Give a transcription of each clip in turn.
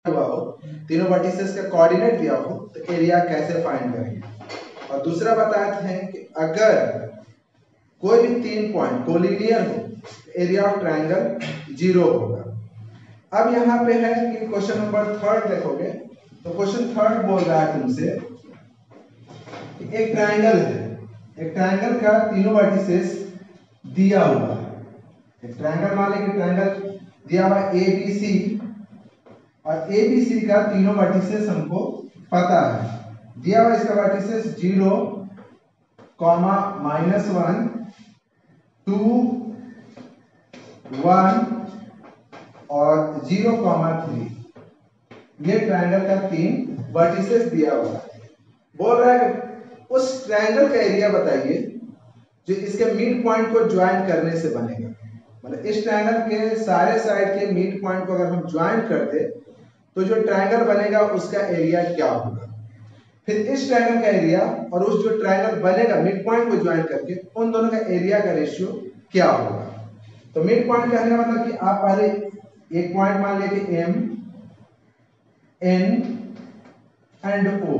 हुआ हो, तीनों वर्टिसेस का कोऑर्डिनेट दिया हो, तो एरिया कैसे फाइंड करेंगे। और दूसरा बताते हैं कि अगर कोई भी तीन पॉइंट कोलिनियर हो, एरिया ऑफ ट्रायंगल 0 होगा। अब यहाँ पे है कि क्वेश्चन नंबर 3 देखोगे तो क्वेश्चन 3 बोल रहा है तुमसे एक ट्रायंगल है, एक ट्रायंगल का तीनों वर्टिसेस दिया हुआ है। एक ट्रायंगल मान लें कि ट्रायंगल दिया हुआ ABC और ABC का तीनों वर्टिसेस हमको पता है। दिया हुआ इसका वर्टिसेस 0, -1, 2, 1 और 0, 3। ये ट्रायंगल का तीन वर्टिसेस दिया हुआ है। बोल रहा है कि उस ट्रायंगल का एरिया बताइए जो इसके मिड पॉइंट को ज्वाइन करने से बनेगा। मतलब इस ट्रायंगल के सारे साइड के मिड पॉइंट को अगर हम ज्वाइन कर दे तो जो ट्रायंगल बनेगा उसका एरिया क्या होगा। फिर इस ट्रायंगल का एरिया और उस जो ट्रायंगल बनेगा मिड पॉइंट को ज्वाइन करके उन दोनों का एरिया का रेशियो क्या होगा। तो मिड पॉइंट कहने का मतलब कि आप पहले एक पॉइंट मान लें कि M, N and O.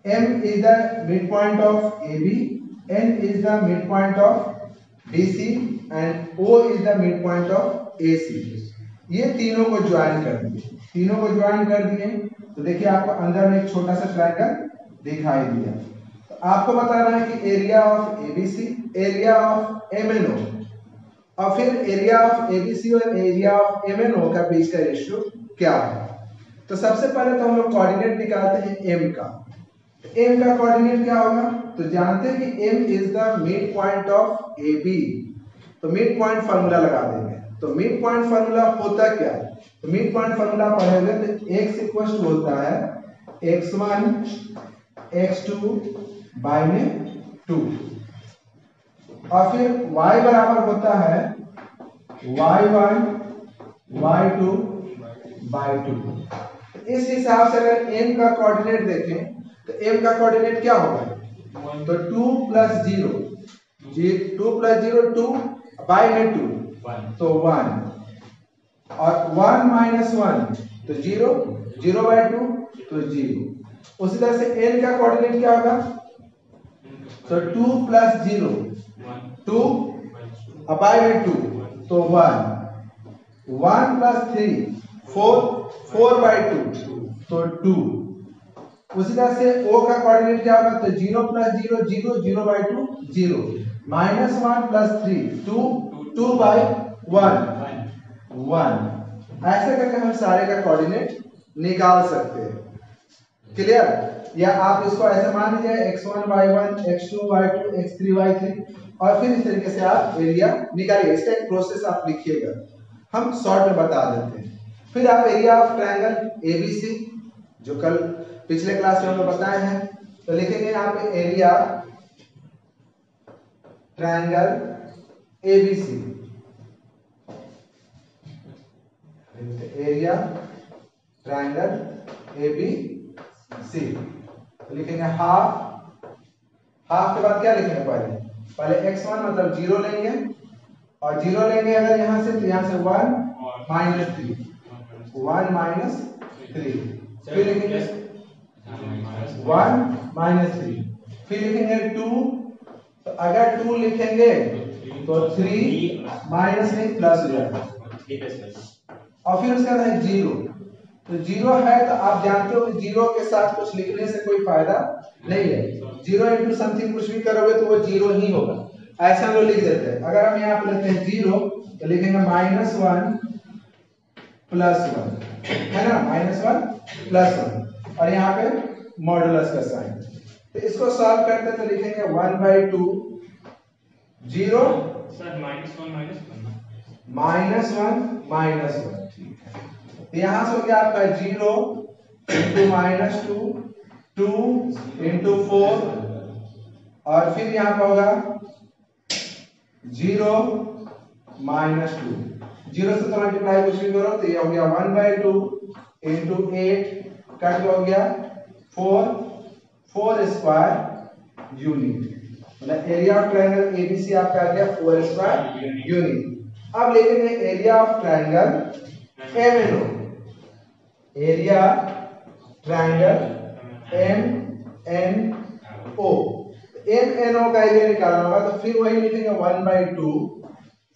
M is the midpoint of AB, N is the midpoint of BC and O is the midpoint of AC. ये तीनों को ज्वाइन कर दिए, तीनों को ज्वाइन कर दिए तो देखिए आपको अंदर में एक छोटा सा ट्रायंगल दिखाई दिया। तो आपको बताना है कि area of ABC, area of MNO और फिर एरिया ऑफ ABC और एरिया ऑफ MNO का बीच का रेशियो क्या है। तो सबसे पहले तो हम लोग कोऑर्डिनेट निकालते हैं M का। M का कोऑर्डिनेट क्या होगा, तो जानते हैं कि M is the mid point of AB, तो मिड पॉइंट फार्मूला लगा देंगे। तो मिड पॉइंट फार्मूला होता क्या है, तो मिड पॉइंट फार्मूला पढ़ेंगे तो x इक्वल टू होता है x1 x2 बाय में 2 और फिर y बराबर होता है y1 y2 बाय 2। इस हिसाब से अगर m का कोऑर्डिनेट देखें तो m का कोऑर्डिनेट क्या होगा, तो 2 + 0, 2 + 0 2 बाय में 2 तो 1 और 1 - 1 तो 0, 0/2 तो 0। उसी तरह से n का कोऑर्डिनेट क्या होगा, तो 2 + 0 2 बाय में 2 तो 1, 1 + 3 4, 4/2 तो 2। उसी तरह से O का कोऑर्डिनेट क्या होगा, तो 0 + 0 0, 0/2 0, -1 + 3 2, 2/1 1। ऐसे करके हम सारे का कोऑर्डिनेट निकाल सकते हैं। क्लियर। या आप इसको ऐसे मान लीजिए x1 y1 x2 y2 x3 y3 और फिर इस तरीके से आप एरिया निकालिए। इसका एक प्रोसेस आप लिखिएगा, हम शॉर्ट में बता देते हैं। फिर आप एरिया ऑफ ट्रायंगल ABC जो कल पिछले क्लास में हम लोग बताए हैं, तो लिखेंगे यहाँ पे area triangle ABC, area triangle ABC। तो लिखेंगे हाफ, हाफ के बाद क्या लिखेंगे, पहले x1 मतलब 0 लेंगे और 0 लेंगे अगर यहाँ से तो यहाँ से 1 - 3, 1 - 3, फिर लिखेंगे 1 - 3, फिर लिखेंगे 2, तो अगर 2 लिखेंगे तो 3 माइनस नहीं प्लस हो जाएगा और फिर उसके बाद है 0, तो 0 है तो आप जानते हो कि 0 के साथ कुछ लिखने से कोई फायदा नहीं है। 0 × समथिंग कुछ भी करोगे तो वो 0 ही होगा, ऐसा हम लोग लिख देते हैं। अगर हम यहाँ पे लेते हैं 0 तो लिखेंगे -1 + 1 है ना, -1 + 1 और यहाँ पे मॉडुलस का साइन। तो इसको सॉल्व करते हैं तो लिखेंगे 1/2 0 सर -1 ठीक है। तो यहाँ से हो गया आपका 0 × -2 2 × 4 और फिर यहाँ पर होगा 0 - 2, 0 से तो मल्टीप्लाई कुछ भी करो तो ये हो गया 1/2 × 8 कट हो गया 4 स्क्वायर यूनिट। मतलब एरिया ऑफ ट्रायंगल ABC आपका आ गया 4 स्क्वायर यूनिट। अब लेते हैं area of triangle MNO। Area triangle M N O, एम एन ओ का एरिया निकालना होगा तो फिर वही लिखेंगे 1/2।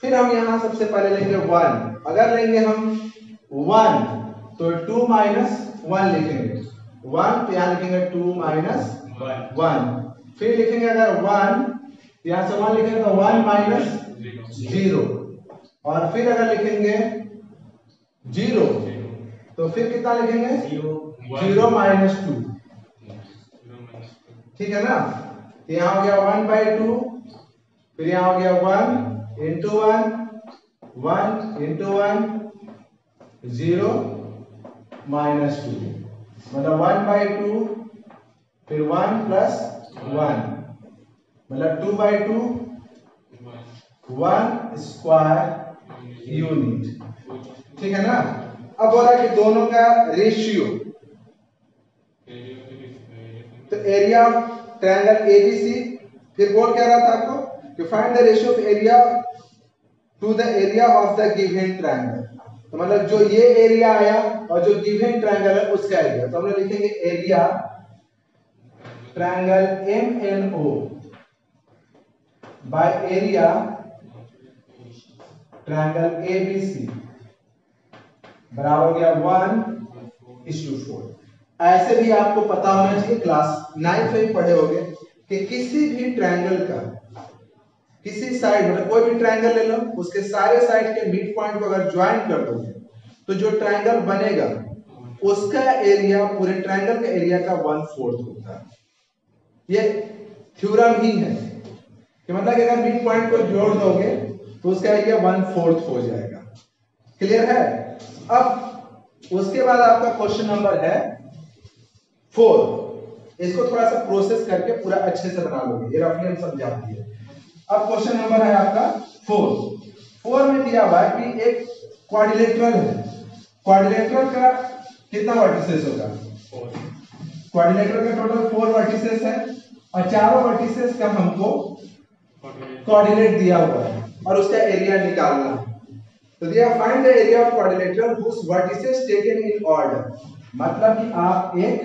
फिर हम यहाँ सबसे पहले लेंगे 1, अगर लेंगे हम 1 तो 2 - 1 लिखेंगे 1, तो यहाँ लिखेंगे 2 - 1। फिर लिखेंगे अगर 1, यहाँ से 1 लिखेंगे तो 1 - 0, और फिर अगर लिखेंगे 0 तो फिर कितना लिखेंगे 0 - 2, ठीक है ना। तो यहाँ हो गया 1/2, फिर यहाँ हो गया 1 × 1, 1 × 1, 0 - 2, मतलब 1/2, फिर 1 + 1 मतलब 2/2, 1 स्क्वायर यूनिट, ठीक है ना। अब बोला कि दोनों का रेशियो, तो एरिया ऑफ ट्रायंगल एबीसी, फिर बोल क्या रहा था आपको कि find the ratio of area to the area of the given triangle, तो मतलब जो ये एरिया आया और जो गिवन ट्रायंगल है उसका एरिया, तो हम लोग लिखेंगे area triangle M N O by area triangle ABC बराबर हो गया 1:4। ऐसे भी आपको पता होना चाहिए, क्लास 9 में ही पढ़े होंगे कि किसी भी ट्रायंगल का किसी साइड, मतलब कोई भी ट्रायंगल ले लो, उसके सारे साइड के मिड पॉइंट को अगर ज्वाइन कर दोगे तो जो ट्रायंगल बनेगा उसका एरिया पूरे ट्रायंगल के एरिया का 1/4 होता है। ये थ्योरम ही है कि मतलब कि अगर मिड पॉइंट को जोड़ दोगे तो उसका एरिया 1/4 हो जाएगा। क्लियर है। अब उसके बाद आपका क्वेश्चन नंबर है 4। इसको थोड़ा सा प्रोसेस करके पूरा अच्छे से बना लोगे, ये रफली हम समझा दिए। अब क्वेश्चन नंबर है आपका 4 में दिया हुआ है कि एक क्वाड्रिलेटरल है, क्वाड्रिलेटरल का कितना वर्टिसेस होगा, क्वाड्रिलेटरल का टोटल 4 वर्टिसेस है और चारों वर्टिसेस का हमको कोऑर्डिनेट दिया हुआ है और उसका एरिया निकालना है। तो दिया find the area of quadrilateral whose vertices taken in order, मतलब कि आप एक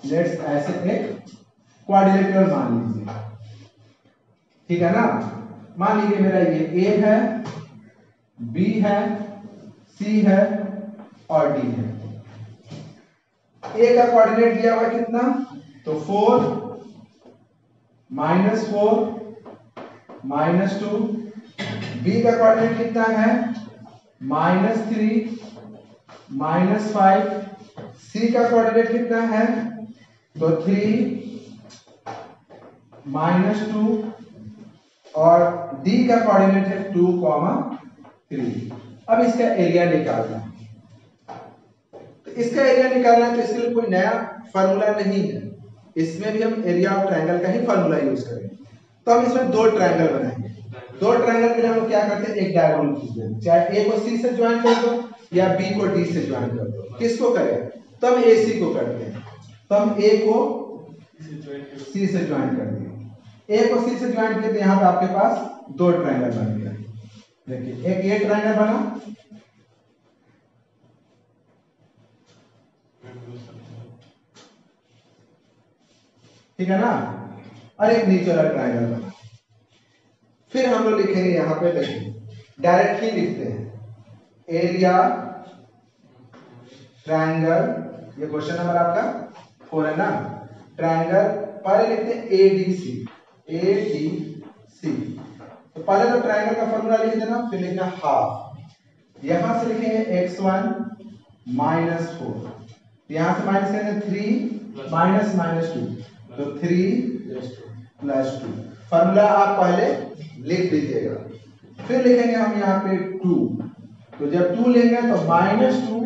लेट्स ऐसे एक क्वाड्रिलेटरल मान लीजिए, ठीक है ना। मान लीजिए मेरा ये ए है, बी है, सी है और डी है। ए का कोऑर्डिनेट दिया हुआ कितना, तो 4 -4 -2, बी का कोऑर्डिनेट कितना है -3 -5, सी का कोऑर्डिनेट कितना है तो 3 -2 और डी का कोऑर्डिनेट है 2, 3। अब इसका एरिया निकालना है, तो इसका एरिया निकालना है तो इसके लिए कोई नया फार्मूला नहीं है, इसमें भी हम एरिया ऑफ ट्रायंगल का ही फार्मूला यूज करेंगे। तो हम इसमें 2 ट्रायंगल बनाएंगे। 2 ट्रायंगल के लिए हम क्या करते हैं, एक डायगोनल खींच देंगे, चाहे ए को सी से ज्वाइन कर दो या बी को डी से ज्वाइन कर दो। किसको करें, तो हम ए सी को करते हैं, तो हम ए को सी से ज्वाइन कर दिए, ए को सी से ज्वाइन किए तो यहाँ पे आपके पास 2 ट्रायंगल बन गया। देखिए एक ये ट्रायंगल बना, ठीक है ना, और एक नीचे वाला ट्रायंगल बना। फिर हम लोग लिखेंगे यहाँ पे, देखिए डायरेक्ट ही लिखते हैं एरिया ट्रायंगल, ये क्वेश्चन नंबर आपका 4 है ना। ट्रायंगल पहले लिखते हैं एडीसी, एडीसी, तो पहले तो ट्रायंगल का फॉर्मूला लिख देना, फिर लिखना हाफ, यहां से लिखेंगे x1 -4, यहां से माइनस करेंगे 3 -2, तो 3 + 2। फॉर्मूला आप पहले लिख दीजिएगा। फिर लिखेंगे हम यहाँ पे 2, तो जब 2 लेंगे तो -2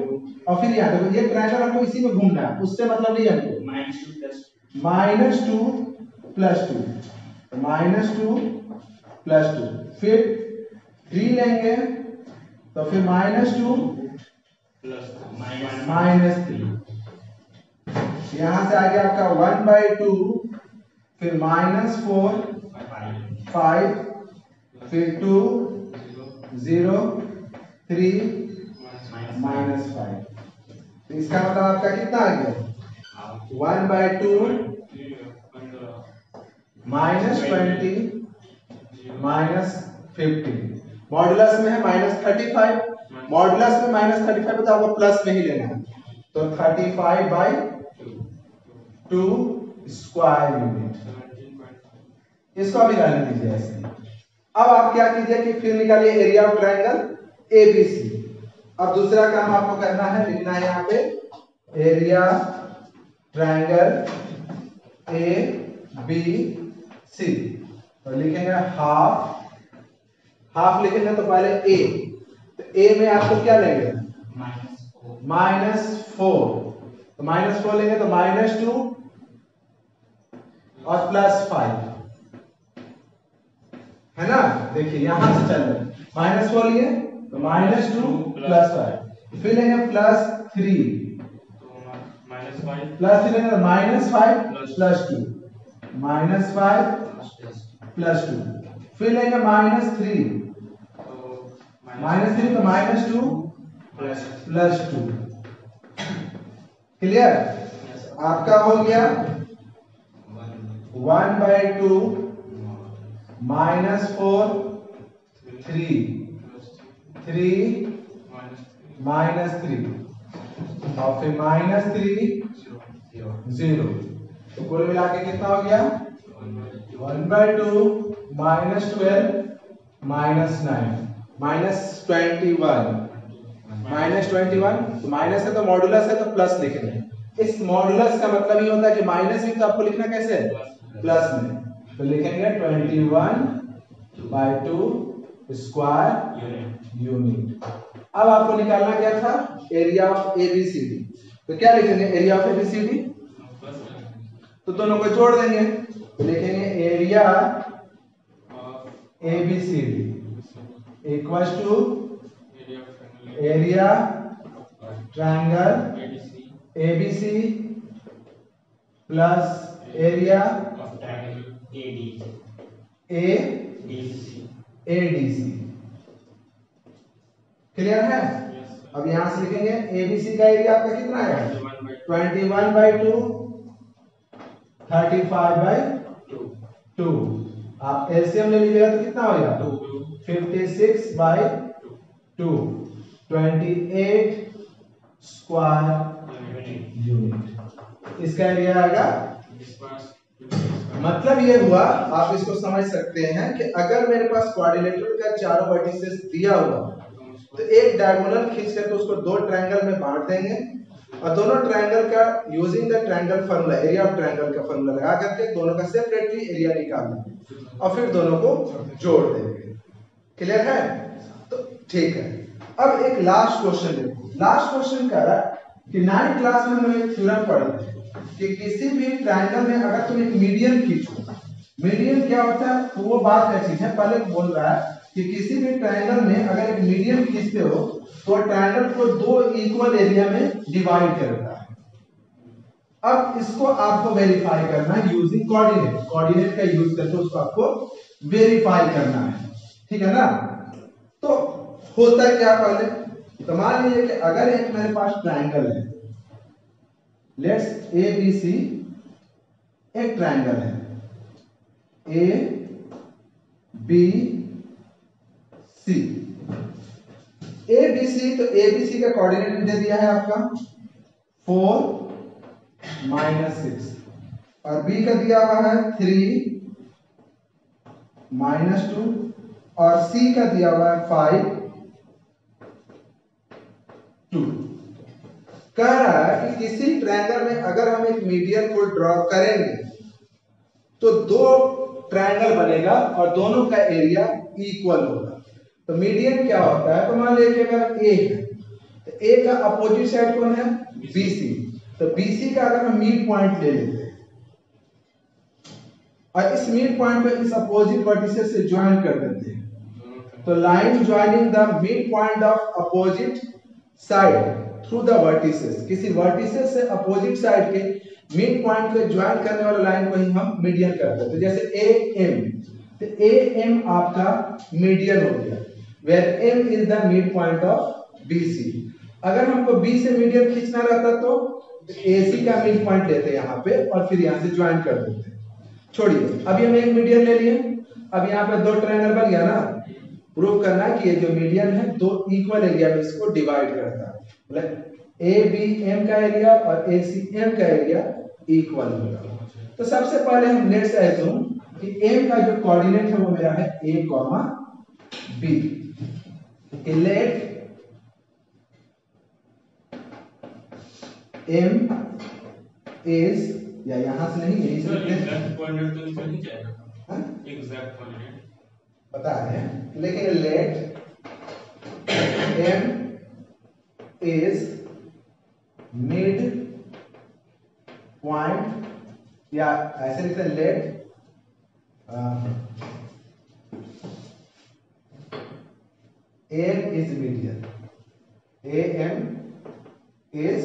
और फिर यहाँ देखो ये ट्रायंगल हमको इसी में घूमना है, उससे मतलब नहीं हमको -2 + 2, -2 + 2, फिर 3 लेंगे तो फिर -2 -3, यहां से आगे आपका 1/2, फिर -4 5, फिर 2 0 3 -5। इसका मतलब आपका कितना आ गया 1/2 -20 -15। मॉडुलस में है -35, मॉडुलस में -35 तो आपको प्लस में ही लेना है, तो 35/2 स्क्वायर यूनिट। इसको अभी रहने दीजिए ऐसे। अब आप क्या कीजिए कि फिर निकालिए एरिया ऑफ ट्रायंगल एबीसी। अब दूसरा काम आपको करना है, लिखना है यहाँ पे area triangle A B C. तो लिखेंगे हाफ लिखेंगे तो पहले ए, तो ए में आपको क्या लेंगे -4, तो -4 लेंगे तो -2 और +5 है ना। देखिए यहां से चल रहे -4 लिए तो -2 +5, फिर लेंगे +3 प्लस लेंगे तो -5 +2 -5 +2, फिर लेंगे -3 तो -2 +2। क्लियर। आपका हो गया 1/2 -4 3 -3 और फिर -3 0। तो कुल मिला के कितना हो गया 1/2 -12 -9 -21 तो माइनस है तो मॉडुलस है तो प्लस लिखेंगे। इस मॉडुलस का मतलब ये होता है कि माइनस भी तो आपको लिखना कैसे है प्लस में, तो लिखेंगे 21/2 स्क्वायर यूनिट। अब आपको निकालना क्या था एरिया ऑफ एबीसीडी, तो क्या लिखेंगे एरिया ऑफ एबीसीडी, तो दोनों को जोड़ देंगे, तो लिखेंगे area ABCD equals to area triangle ABC plus area ADC. Clear है। अब यहां से लिखेंगे एबीसी का एरिया आपका कितना है 21/2 35/2। आप एलसीएम ले लीजिएगा तो कितना होगा 56/2 28 स्क्वायर यूनिट। इसका एरिया आएगा। मतलब ये हुआ, आप इसको समझ सकते हैं कि अगर मेरे पास क्वाड्रिलेटरल का चारों वर्टिसेस दिया हुआ तो एक डायगोनल खींच करके उसको दो ट्रायंगल में बांट देंगे और दोनों ट्रायंगल का using the triangle formula area of triangle का फार्मूला लगा करके दोनों का सेपरेटली एरिया निकाल देंगे और फिर दोनों को जोड़ देंगे। क्लियर है। तो ठीक है। अब एक लास्ट क्वेश्चन देखो। लास्ट क्वेश्चन कह रहा है कि 9th क्लास में हम एक थ्योरम पढ़े थे कि किसी भी ट्रायंगल में अगर तुम एक मीडियन खींचो, मीडियन क्या होता है, तो वो बात क्या चीज है, पहले बोल रहा है कि किसी भी ट्रायंगल में अगर एक मीडियन खींचते हो तो ट्रायंगल को दो इक्वल एरिया में डिवाइड करता है। अब इसको आपको वेरीफाई करना है यूजिंग कोऑर्डिनेट, कोऑर्डिनेट का यूज करके उसको आपको वेरीफाई करना है। ठीक है ना। तो होता है क्या, पहले तो मान लीजिए कि अगर एक मेरे पास ट्रायंगल है, लेट्स ए बी सी एक ट्रायंगल है ए बी सी, ए बी सी, तो ए बी सी का कोऑर्डिनेट दे दिया है आपका 4 -6 और बी का दिया हुआ है 3 -2 और सी का दिया हुआ है 5 2। कह रहा है कि किसी ट्रायंगल में अगर हम एक मीडियन को ड्रॉ करेंगे तो दो ट्रायंगल बनेगा और दोनों का एरिया इक्वल होगा। तो मीडियन क्या होता है, तो मान लीजिए अगर ए है तो ए का अपोजिट साइड कौन है बीसी, तो बीसी का अगर हम मिड पॉइंट ले लेते हैं और इस मिड पॉइंट को इस अपोजिट वर्टिसेस से ज्वाइन कर देते हैं, तो line joining the mid point of opposite side through the vertices, किसी वर्टिसेस से अपोजिट साइड के मिड पॉइंट को ज्वाइन करने वाला लाइन को ही हम मीडियन करते हैं। तो जैसे ए एम, तो ए एम आपका मीडियन हो गया, where M is the mid point of BC. अगर हमको बी से मीडियन खींचना रहता तो AC का मिड पॉइंट लेते हैं यहाँ पे और फिर यहाँ से ज्वाइन कर देते हैं। छोड़िए, अभी हम एक मीडियन ले लिए। अब यहाँ पे दो ट्रायंगल बन गया ना। प्रूव करना है कि ये जो मीडियन है दो इक्वल एरिया में इसको डिवाइड करता है, मतलब ABM का एरिया और ACM का एरिया इक्वल होगा। तो सबसे पहले हम लेट्स एज्यूम कि M का जो कोऑर्डिनेट है वो मेरा है A, B। Let M is, या यहां से नहीं, यही से एग्जैक्ट कोऑर्डिनेट तो नहीं जाएगा, एग्जैक्ट कोऑर्डिनेट पता है, लेकिन let M is mid point, या ऐसे लिखते हैं let AM is median, AM is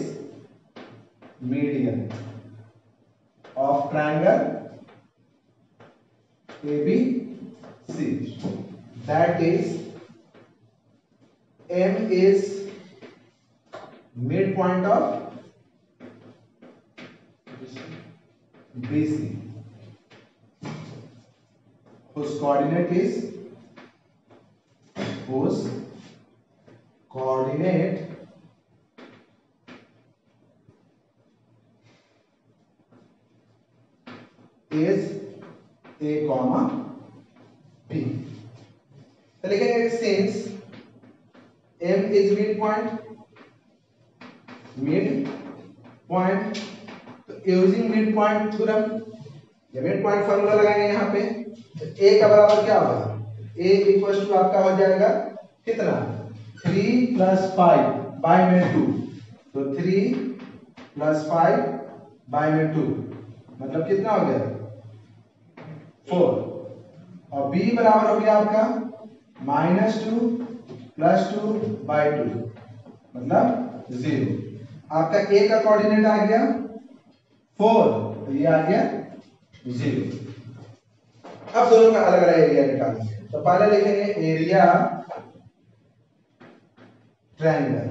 median of triangle ABC, that is M is midpoint of BC, whose coordinate is A, B। तो लिखेंगे since M is midpoint, तो using midpoint theorem, या midpoint formula लगाएंगे यहाँ पे, तो A का बराबर क्या होगा, A इक्वल टू आपका हो जाएगा कितना, 3 + 5 बाय में 2, तो 3 + 5 बाय में 2 मतलब कितना हो गया 4, और B बराबर हो गया आपका -2 + 2 बाय 2 मतलब 0। आपका A का कोऑर्डिनेट आ गया 4, तो ये आ गया 0। अब दोनों का अलग अलग एरिया निकालेंगे। तो पहले लिखेंगे एरिया ट्रायंगल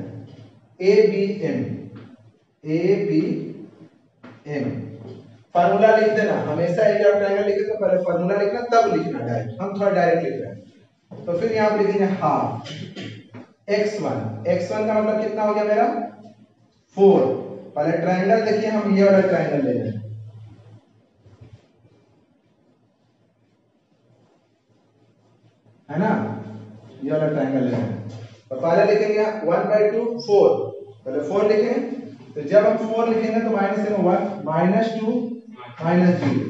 ABM, फार्मूला लिख देना, हमेशा एरिया ऑफ ट्रायंगल लिखे तो पहले फार्मूला लिखना तब लिखना डायरेक्ट, हम थोड़ा डायरेक्ट लिख रहे हैं। तो फिर यहां पे लिखेंगे हाफ x1 का मतलब कितना हो गया मेरा 4। पहले ट्रायंगल देखिए, हम ये वाला ट्रायंगल ले रहे हैं, है ना, ये वाला ट्रायंगल ले रहे हैं। तो पहले लिखेंगे 1/2 4, पहले 4 लिखें, तो जब हम 4 लिखेंगे तो माइनस से 1 -2 -0,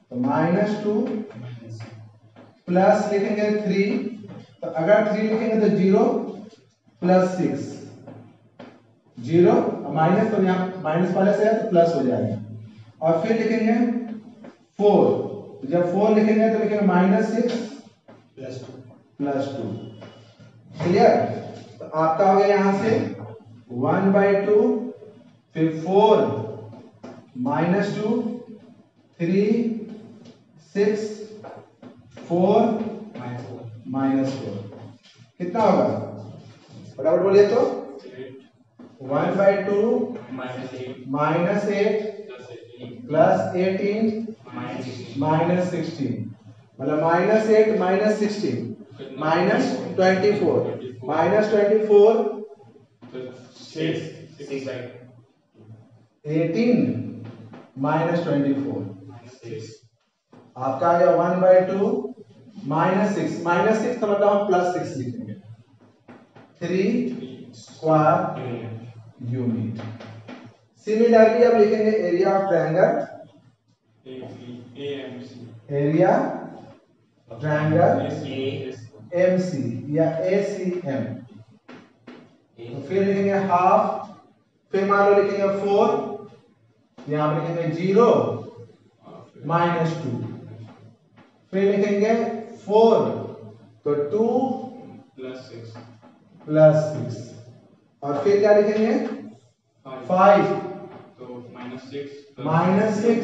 तो -2 प्लस लिखेंगे 3, तो अगर 3 लिखेंगे तो 0 + 6, 0 और माइनस, तो यहाँ माइनस वाले से है तो प्लस हो जाएगा। और फिर लिखेंगे 4, तो जब 4 लिखेंगे तो लिखेंगे -6 + 2। क्लियर? तो आपका हो गया यहां से 1/2, फिर 4 -2 3 6 4 -4 कितना होगा फटाफट बोलिए तो 1/2 -8 + 18 -16 मतलब -8 -16 -24 -24 18 -24 आपका आ गया 1/2 -6 तो मतलब हम +6 लिखेंगे 3 स्क्वायर यूनिट। सिमिलरली अब लिखेंगे एरिया ऑफ ट्रायंगल MC या ACM। तो फिर लिखेंगे हाफ, फिर मान लो लिखेंगे 4, यहां पर लिखेंगे 0 -2, फिर लिखेंगे 4 तो 2 + 6 और फिर क्या लिखेंगे 5 तो -6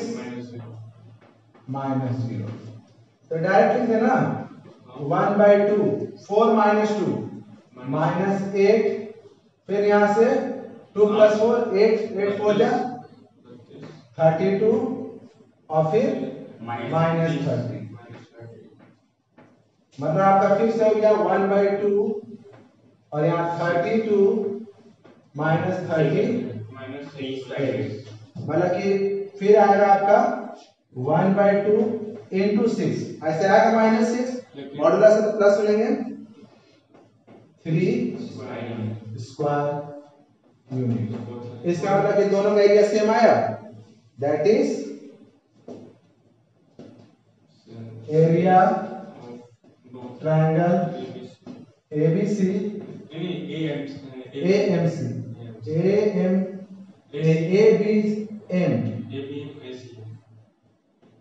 -0। तो डायरेक्ट लिख देना 1/2 4 -2 -8 फिर यहाँ से 2 + 4 8 8 4 जा 32 और फिर -30, मतलब आपका फिर से हो गया 1/2 और यहाँ 32 -30 मतलब कि फिर आएगा आपका 1/2 × 6 ऐसे आएगा -6 मॉडुलस से प्लस लेंगे 3 स्क्वायर यूनिट। इसका मतलब कि दोनों का एरिया सेम आया, that is area triangle ABC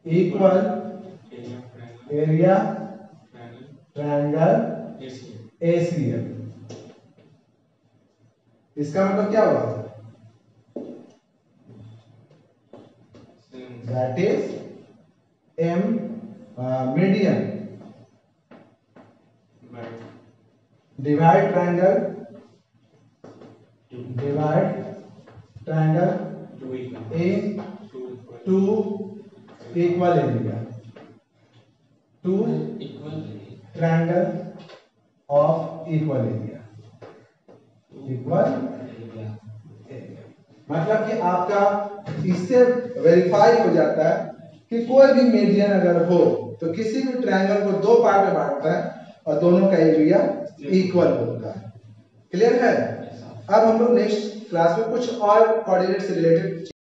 equal area triangle ACL। इसका मतलब क्या हुआ, that is median divide triangle A 2 equal area 2 triangle of equal area मतलब कि आपका इससे वेरीफाई हो जाता है कि कोई भी मीडियन अगर हो तो किसी भी ट्रायंगल को 2 पार्ट में बांटता है और दोनों का एरिया इक्वल होता है। क्लियर है? अब हम लोग नेक्स्ट क्लास में कुछ और कोऑर्डिनेट से रिलेटेड